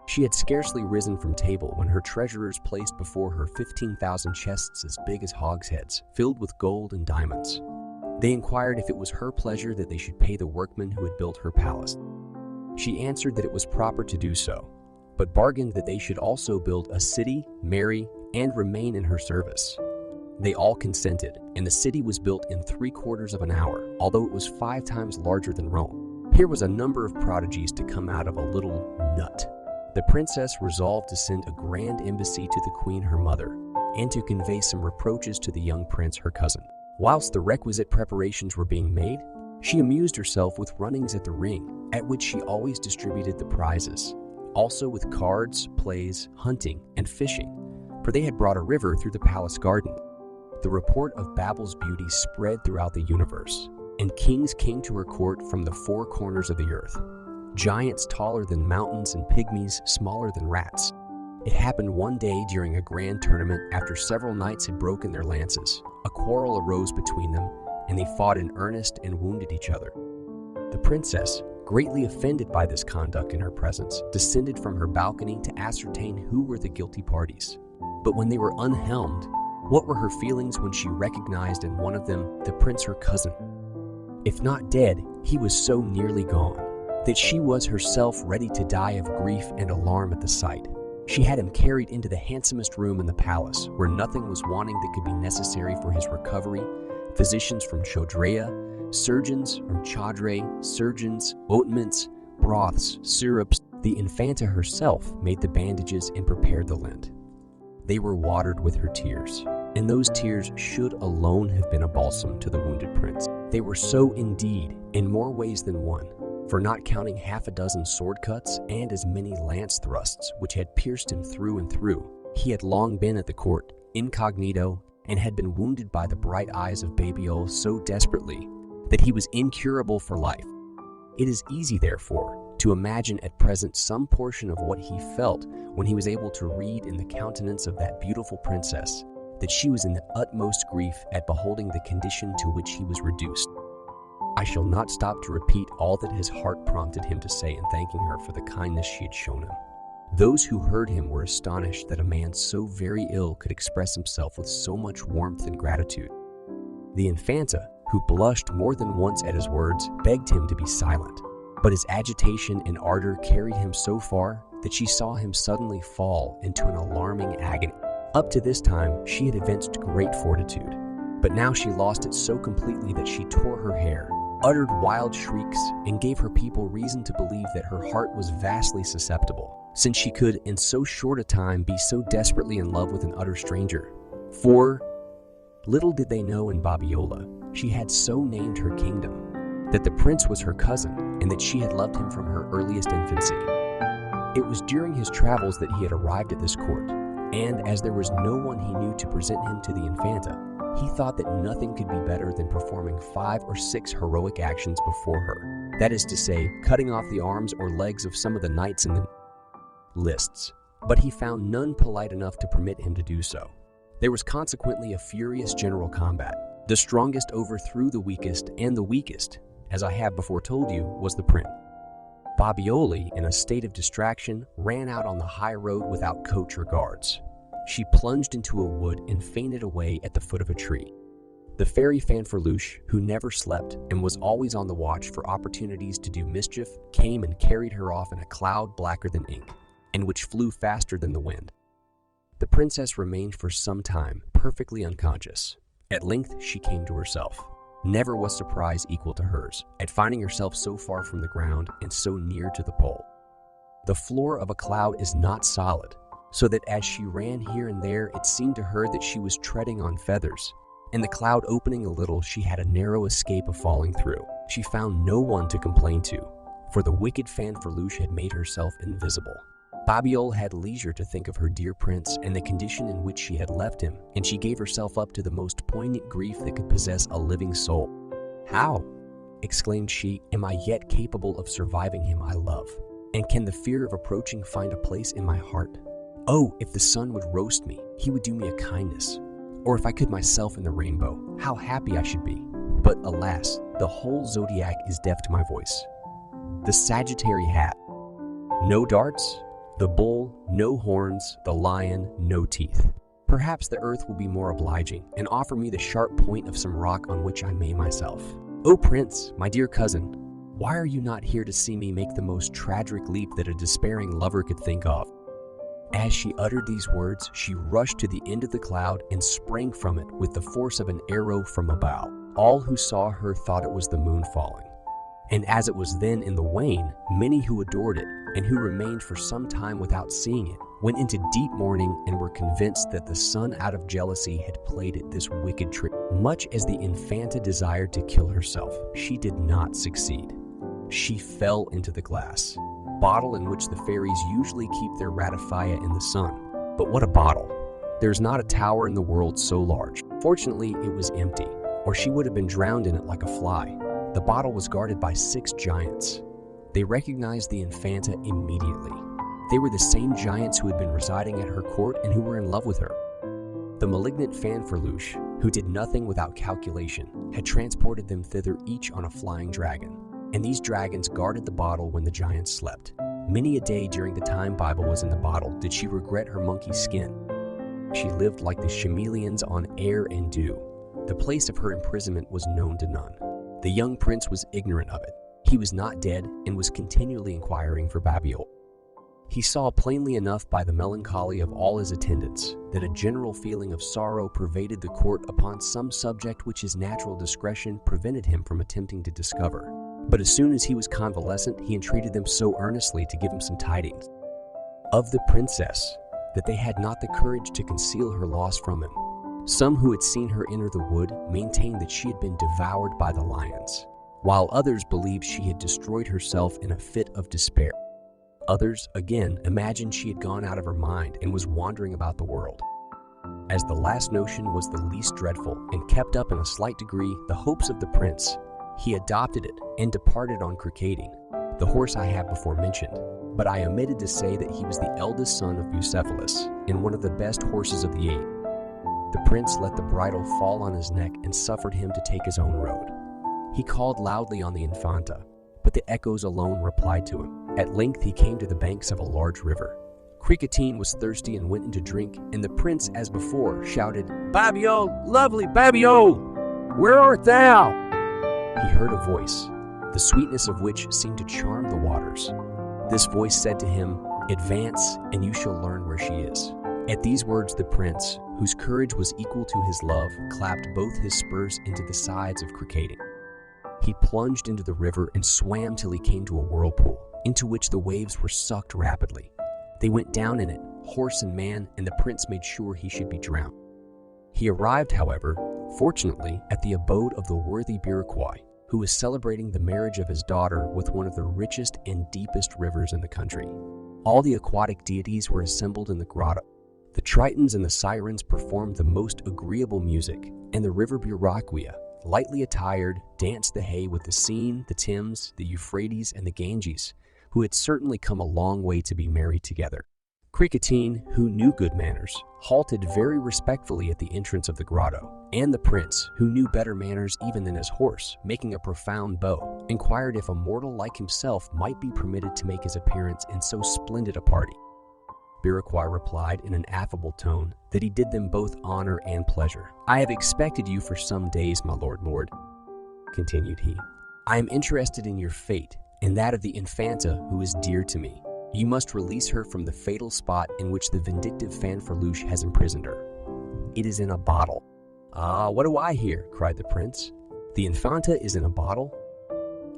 Speaker 1: She had scarcely risen from table when her treasurers placed before her 15,000 chests as big as hogsheads, filled with gold and diamonds. They inquired if it was her pleasure that they should pay the workmen who had built her palace. She answered that it was proper to do so, but bargained that they should also build a city, marry, and remain in her service. They all consented, and the city was built in 3/4 of an hour, although it was 5 times larger than Rome. Here was a number of prodigies to come out of a little nut. The princess resolved to send a grand embassy to the queen her mother, and to convey some reproaches to the young prince her cousin. Whilst the requisite preparations were being made, she amused herself with runnings at the ring, at which she always distributed the prizes, also with cards, plays, hunting, and fishing, for they had brought a river through the palace garden. The report of Babel's beauty spread throughout the universe, and kings came to her court from the 4 corners of the earth. Giants taller than mountains and pygmies smaller than rats. It happened one day during a grand tournament after several knights had broken their lances. A quarrel arose between them, and they fought in earnest and wounded each other. The princess, greatly offended by this conduct in her presence, descended from her balcony to ascertain who were the guilty parties. But when they were unhelmed, what were her feelings when she recognized in one of them the prince her cousin? If not dead, he was so nearly gone that she was herself ready to die of grief and alarm at the sight. She had him carried into the handsomest room in the palace, where nothing was wanting that could be necessary for his recovery. Physicians from Chodrea, surgeons from Chadre, surgeons, ointments, broths, syrups. The Infanta herself made the bandages and prepared the lint. They were watered with her tears, and those tears should alone have been a balsam to the wounded prince. They were so indeed, in more ways than one, for not counting 6 sword cuts and as many lance thrusts which had pierced him through and through. He had long been at the court, incognito, and had been wounded by the bright eyes of Babiole so desperately that he was incurable for life. It is easy, therefore, to imagine at present some portion of what he felt when he was able to read in the countenance of that beautiful princess that she was in the utmost grief at beholding the condition to which he was reduced. I shall not stop to repeat all that his heart prompted him to say in thanking her for the kindness she had shown him. Those who heard him were astonished that a man so very ill could express himself with so much warmth and gratitude. The Infanta, who blushed more than once at his words, begged him to be silent, but his agitation and ardor carried him so far that she saw him suddenly fall into an alarming agony. Up to this time, she had evinced great fortitude, but now she lost it so completely that she tore her hair, uttered wild shrieks, and gave her people reason to believe that her heart was vastly susceptible, since she could in so short a time be so desperately in love with an utter stranger. For little did they know in Babiole, she had so named her kingdom, that the prince was her cousin, and that she had loved him from her earliest infancy. It was during his travels that he had arrived at this court, and as there was no one he knew to present him to the Infanta, he thought that nothing could be better than performing 5 or 6 heroic actions before her. That is to say, cutting off the arms or legs of some of the knights in the lists. But he found none polite enough to permit him to do so. There was consequently a furious general combat. The strongest overthrew the weakest, and the weakest, as I have before told you, was the prince. Babiole, in a state of distraction, ran out on the high road without coach or guards. She plunged into a wood and fainted away at the foot of a tree. The Fairy Fanferluche, who never slept and was always on the watch for opportunities to do mischief, came and carried her off in a cloud blacker than ink, and which flew faster than the wind. The princess remained for some time perfectly unconscious. At length she came to herself. Never was surprise equal to hers at finding herself so far from the ground and so near to the pole. The floor of a cloud is not solid, so that as she ran here and there, it seemed to her that she was treading on feathers. And the cloud opening a little, she had a narrow escape of falling through. She found no one to complain to, for the wicked Fanferluche had made herself invisible. Babiole had leisure to think of her dear prince and the condition in which she had left him, and she gave herself up to the most poignant grief that could possess a living soul. "How," exclaimed she, "am I yet capable of surviving him I love? And can the fear of approaching find a place in my heart? Oh, if the sun would roast me, he would do me a kindness. Or if I could myself in the rainbow, how happy I should be. But alas, the whole zodiac is deaf to my voice. The Sagittary hat. No darts, the bull, no horns, the lion, no teeth. Perhaps the earth will be more obliging and offer me the sharp point of some rock on which I may myself. O Prince, my dear cousin, why are you not here to see me make the most tragic leap that a despairing lover could think of?" As she uttered these words, she rushed to the end of the cloud and sprang from it with the force of an arrow from a bow. All who saw her thought it was the moon falling. And as it was then in the wane, many who adored it, and who remained for some time without seeing it, went into deep mourning and were convinced that the sun out of jealousy had played it this wicked trick. Much as the Infanta desired to kill herself, she did not succeed. She fell into the glass bottle in which the fairies usually keep their ratifia in the sun. But what a bottle! There's not a tower in the world so large. Fortunately, it was empty, or she would have been drowned in it like a fly. The bottle was guarded by 6 giants. They recognized the Infanta immediately. They were the same giants who had been residing at her court and who were in love with her. The malignant Fanferluche, who did nothing without calculation, had transported them thither each on a flying dragon. And these dragons guarded the bottle when the giants slept. Many a day during the time Bible was in the bottle did she regret her monkey skin. She lived like the chameleons on air and dew. The place of her imprisonment was known to none. The young prince was ignorant of it. He was not dead and was continually inquiring for Babiole. He saw plainly enough by the melancholy of all his attendants that a general feeling of sorrow pervaded the court upon some subject which his natural discretion prevented him from attempting to discover. But as soon as he was convalescent, he entreated them so earnestly to give him some tidings of the princess that they had not the courage to conceal her loss from him. Some who had seen her enter the wood maintained that she had been devoured by the lions, while others believed she had destroyed herself in a fit of despair. Others, again, imagined she had gone out of her mind and was wandering about the world. As the last notion was the least dreadful and kept up in a slight degree the hopes of the prince, he adopted it and departed on Cricading, the horse I have before mentioned. But I omitted to say that he was the eldest son of Bucephalus and one of the best horses of the 8. The prince let the bridle fall on his neck and suffered him to take his own road. He called loudly on the Infanta, but the echoes alone replied to him. At length he came to the banks of a large river. Cricotine was thirsty and went in to drink, and the prince, as before, shouted, "Babiole, lovely Babiole, where art thou?" He heard a voice, the sweetness of which seemed to charm the waters. This voice said to him, "Advance, and you shall learn where she is." At these words the prince, whose courage was equal to his love, clapped both his spurs into the sides of Cricading. He plunged into the river and swam till he came to a whirlpool, into which the waves were sucked rapidly. They went down in it, horse and man, and the prince made sure he should be drowned. He arrived, however, fortunately, at the abode of the worthy Babiole, who was celebrating the marriage of his daughter with one of the richest and deepest rivers in the country. All the aquatic deities were assembled in the grotto. The Tritons and the Sirens performed the most agreeable music, and the river Babiole, lightly attired, danced the hay with the Seine, the Thames, the Euphrates, and the Ganges, who had certainly come a long way to be married together. Cricotine, who knew good manners, halted very respectfully at the entrance of the grotto, and the prince, who knew better manners even than his horse, making a profound bow, inquired if a mortal like himself might be permitted to make his appearance in so splendid a party. Babiole replied in an affable tone that he did them both honor and pleasure. "I have expected you for some days, my lord," continued he. "I am interested in your fate and that of the Infanta, who is dear to me. You must release her from the fatal spot in which the vindictive Fanferluche has imprisoned her. It is in a bottle." "Ah, what do I hear?" cried the prince. "The Infanta is in a bottle?"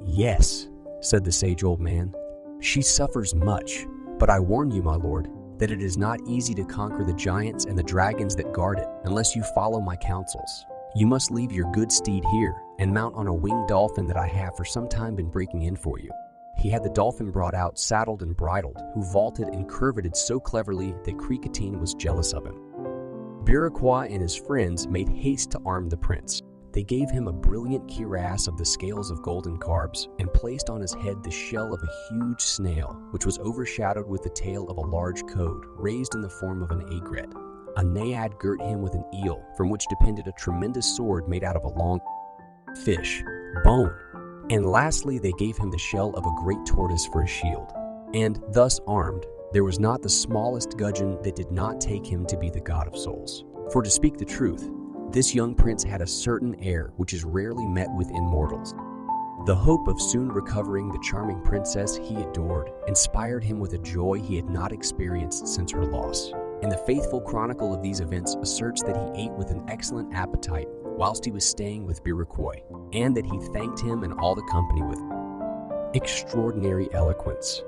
Speaker 1: "Yes," said the sage old man. "She suffers much, but I warn you, my lord, that it is not easy to conquer the giants and the dragons that guard it unless you follow my counsels. You must leave your good steed here and mount on a winged dolphin that I have for some time been breaking in for you." He had the dolphin brought out, saddled and bridled, who vaulted and curveted so cleverly that Krikatine was jealous of him. Biraquois and his friends made haste to arm the prince. They gave him a brilliant cuirass of the scales of golden carbs and placed on his head the shell of a huge snail, which was overshadowed with the tail of a large code raised in the form of an egret. A naiad girt him with an eel, from which depended a tremendous sword made out of a long fish bone. And lastly, they gave him the shell of a great tortoise for a shield. And thus armed, there was not the smallest gudgeon that did not take him to be the god of souls. For to speak the truth, this young prince had a certain air which is rarely met with in mortals. The hope of soon recovering the charming princess he adored inspired him with a joy he had not experienced since her loss. And the faithful chronicle of these events asserts that he ate with an excellent appetite whilst he was staying with Biraquois, and that he thanked him and all the company with extraordinary eloquence.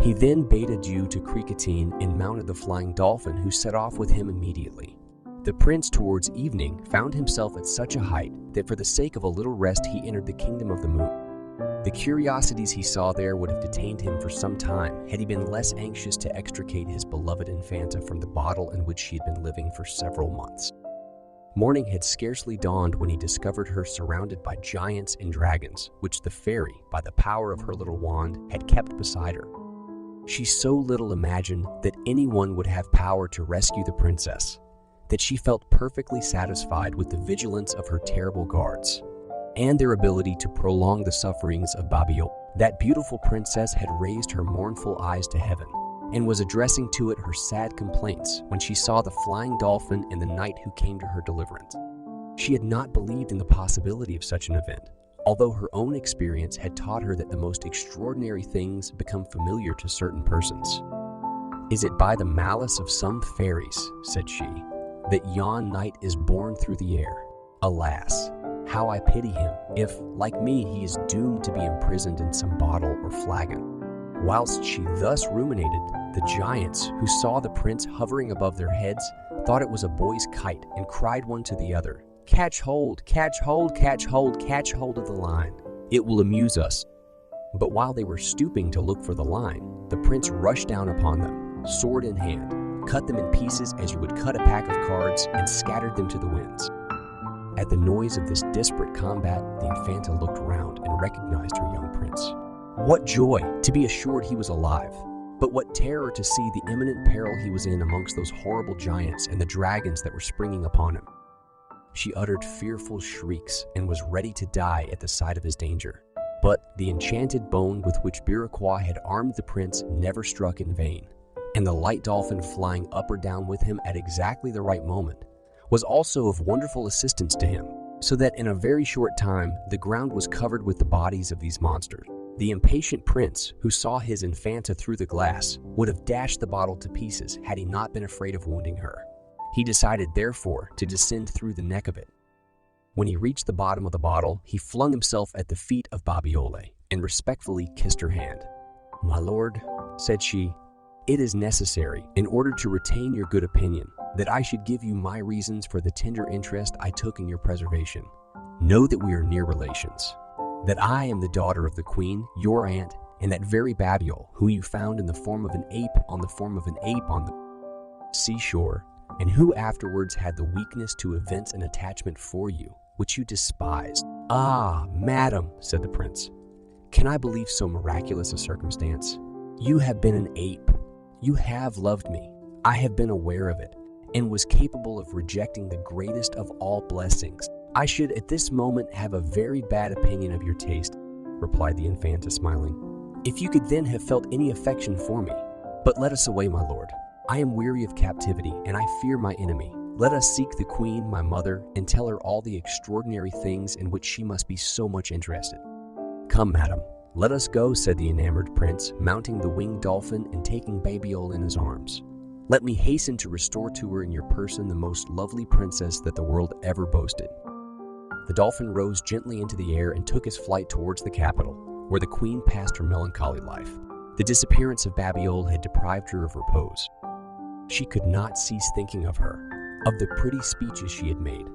Speaker 1: He then bade adieu to Krikatine and mounted the flying dolphin, who set off with him immediately. The prince, towards evening, found himself at such a height that for the sake of a little rest he entered the kingdom of the moon. The curiosities he saw there would have detained him for some time had he been less anxious to extricate his beloved Infanta from the bottle in which she had been living for several months. Morning had scarcely dawned when he discovered her surrounded by giants and dragons, which the fairy, by the power of her little wand, had kept beside her. She so little imagined that anyone would have power to rescue the princess, that she felt perfectly satisfied with the vigilance of her terrible guards, and their ability to prolong the sufferings of Babiole. That beautiful princess had raised her mournful eyes to heaven, and was addressing to it her sad complaints when she saw the flying dolphin and the knight who came to her deliverance. She had not believed in the possibility of such an event, although her own experience had taught her that the most extraordinary things become familiar to certain persons. "Is it by the malice of some fairies," said she, "that yon knight is borne through the air? Alas, how I pity him, if, like me, he is doomed to be imprisoned in some bottle or flagon." Whilst she thus ruminated, the giants, who saw the prince hovering above their heads, thought it was a boy's kite and cried one to the other, "Catch hold, catch hold, catch hold, catch hold of the line. It will amuse us." But while they were stooping to look for the line, the prince rushed down upon them, sword in hand, cut them in pieces as you would cut a pack of cards, and scattered them to the winds. At the noise of this desperate combat, the Infanta looked round and recognized her young prince. What joy to be assured he was alive, but what terror to see the imminent peril he was in amongst those horrible giants and the dragons that were springing upon him. She uttered fearful shrieks and was ready to die at the sight of his danger. But the enchanted bone with which Biraquois had armed the prince never struck in vain, and the light dolphin flying up or down with him at exactly the right moment was also of wonderful assistance to him, so that in a very short time the ground was covered with the bodies of these monsters. The impatient prince, who saw his Infanta through the glass, would have dashed the bottle to pieces had he not been afraid of wounding her. He decided, therefore, to descend through the neck of it. When he reached the bottom of the bottle, he flung himself at the feet of Babiole and respectfully kissed her hand. "My lord," said she, "it is necessary, in order to retain your good opinion, that I should give you my reasons for the tender interest I took in your preservation. Know that we are near relations, that I am the daughter of the queen, your aunt, and that very Babiole, who you found in the form of an ape on the seashore, and who afterwards had the weakness to evince an attachment for you, which you despised." "Ah, madam," said the prince, "can I believe so miraculous a circumstance? You have been an ape. You have loved me. I have been aware of it, and was capable of rejecting the greatest of all blessings. I should at this moment have a very bad opinion of your taste," replied the Infanta, smiling, "if you could then have felt any affection for me. But let us away, my lord. I am weary of captivity, and I fear my enemy. Let us seek the queen, my mother, and tell her all the extraordinary things in which she must be so much interested." "Come, madam, let us go," said the enamored prince, mounting the winged dolphin and taking Babiole in his arms. "Let me hasten to restore to her in your person the most lovely princess that the world ever boasted." The dolphin rose gently into the air and took his flight towards the capital, where the queen passed her melancholy life. The disappearance of Babiole had deprived her of repose. She could not cease thinking of her, of the pretty speeches she had made,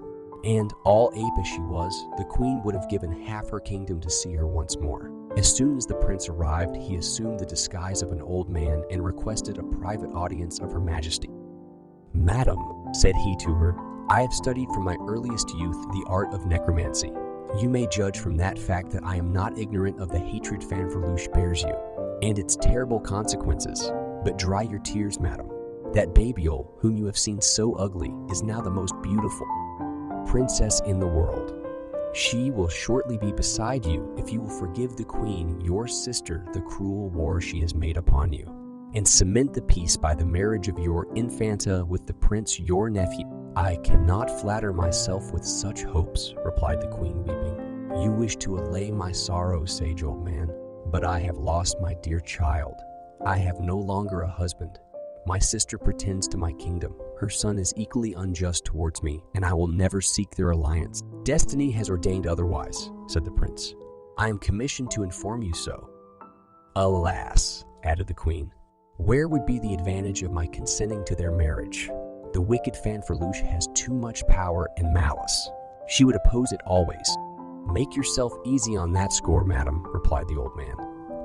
Speaker 1: and, all ape as she was, the queen would have given half her kingdom to see her once more. As soon as the prince arrived, he assumed the disguise of an old man and requested a private audience of her majesty. "Madam," said he to her, "I have studied from my earliest youth the art of necromancy. You may judge from that fact that I am not ignorant of the hatred Fanferluche bears you, and its terrible consequences. But dry your tears, madam. That Babiole, whom you have seen so ugly, is now the most beautiful princess in the world. She will shortly be beside you if you will forgive the queen, your sister, the cruel war she has made upon you, and cement the peace by the marriage of your infanta with the prince, your nephew." "I cannot flatter myself with such hopes," replied the queen, weeping. "You wish to allay my sorrow, sage old man, but I have lost my dear child. I have no longer a husband. My sister pretends to my kingdom. Her son is equally unjust towards me, and I will never seek their alliance." "Destiny has ordained otherwise," said the prince. "I am commissioned to inform you so." "Alas," added the queen, "where would be the advantage of my consenting to their marriage? The wicked Fanferluche has too much power and malice. She would oppose it always." "Make yourself easy on that score, madam," replied the old man.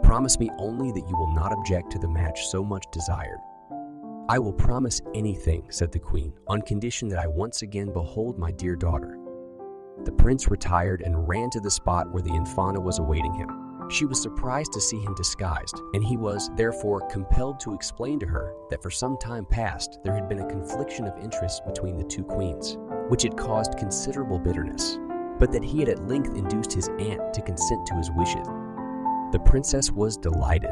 Speaker 1: "Promise me only that you will not object to the match so much desired." "I will promise anything," said the queen, "on condition that I once again behold my dear daughter." The prince retired and ran to the spot where the infanta was awaiting him. She was surprised to see him disguised, and he was, therefore, compelled to explain to her that for some time past there had been a confliction of interests between the two queens, which had caused considerable bitterness, but that he had at length induced his aunt to consent to his wishes. The princess was delighted.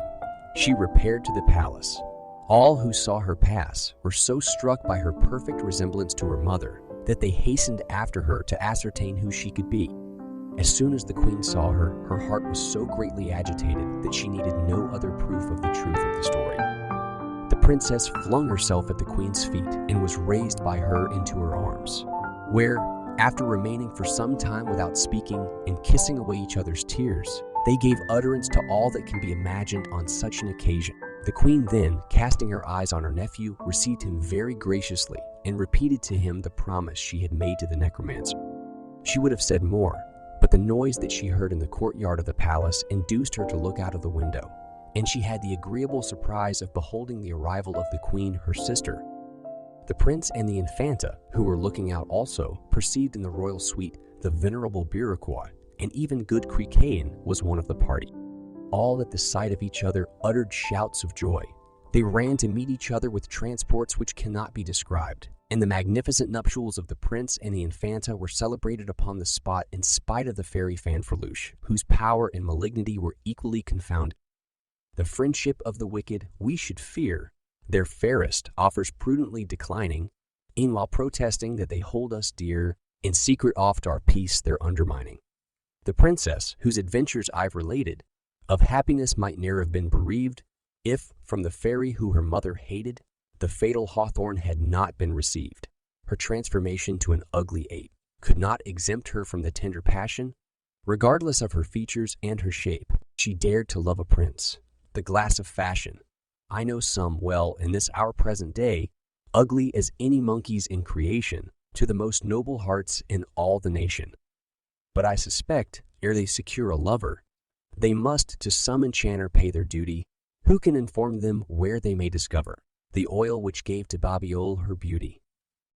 Speaker 1: She repaired to the palace. All who saw her pass were so struck by her perfect resemblance to her mother that they hastened after her to ascertain who she could be. As soon as the queen saw her, her heart was so greatly agitated that she needed no other proof of the truth of the story. The princess flung herself at the queen's feet and was raised by her into her arms, where, after remaining for some time without speaking and kissing away each other's tears, they gave utterance to all that can be imagined on such an occasion. The queen then, casting her eyes on her nephew, received him very graciously and repeated to him the promise she had made to the necromancer. She would have said more, but the noise that she heard in the courtyard of the palace induced her to look out of the window, and she had the agreeable surprise of beholding the arrival of the queen, her sister. The prince and the infanta, who were looking out also, perceived in the royal suite the venerable Babiole, and even good Cricain was one of the party. All at the sight of each other uttered shouts of joy. They ran to meet each other with transports which cannot be described, and the magnificent nuptials of the prince and the infanta were celebrated upon the spot in spite of the Fairy Fanferluche, whose power and malignity were equally confounded. The friendship of the wicked we should fear, their fairest offers prudently declining, in while protesting that they hold us dear, in secret oft our peace they're undermining. The princess, whose adventures I've related, of happiness might ne'er have been bereaved, if, from the fairy who her mother hated, the fatal hawthorn had not been received. Her transformation to an ugly ape could not exempt her from the tender passion. Regardless of her features and her shape, she dared to love a prince, the glass of fashion. I know some well in this our present day, ugly as any monkeys in creation, to the most noble hearts in all the nation. But I suspect, ere they secure a lover, they must to some enchanter pay their duty, who can inform them where they may discover the oil which gave to Babiole her beauty.